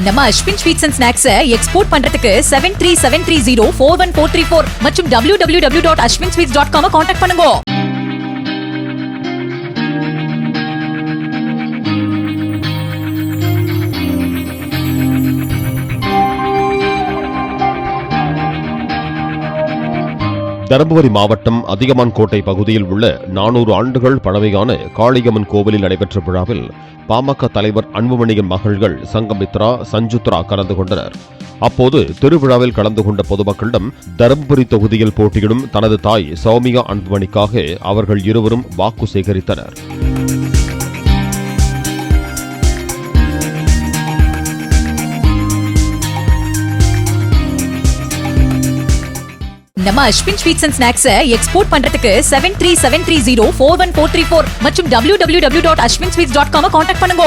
நம்ம Ashwin sweets and snacks export பண்றதுக்கு 7373041434 மற்றும் www.ashwinsweets.com கான்டாக்ட் பண்ணுங்க. தருமபுரி மாவட்டம் அதிகமான் கோட்டை பகுதியில் உள்ள 400 ஆண்டுகள் பழமையான காளியம்மன் கோவிலில் நடைபெற்ற விழாவில் பாமக தலைவர் அன்புமணியின் மகள்கள் சங்கமித்ரா, சஞ்சுத்ரா கலந்து கொண்டனர். அப்போது திருவிழாவில் கலந்து கொண்ட பொதுமக்களிடம் தருமபுரி தொகுதியில் போட்டியிடும் தனது தாய் சௌமியா அன்புமணிக்காக அவர்கள் இருவரும் வாக்கு சேகரித்தனர். நம்ம Ashwin sweets and snacks export பண்றதுக்கு 7373041434 மற்றும் www.ashwinsweets.com கான்டாக்ட் பண்ணுங்க.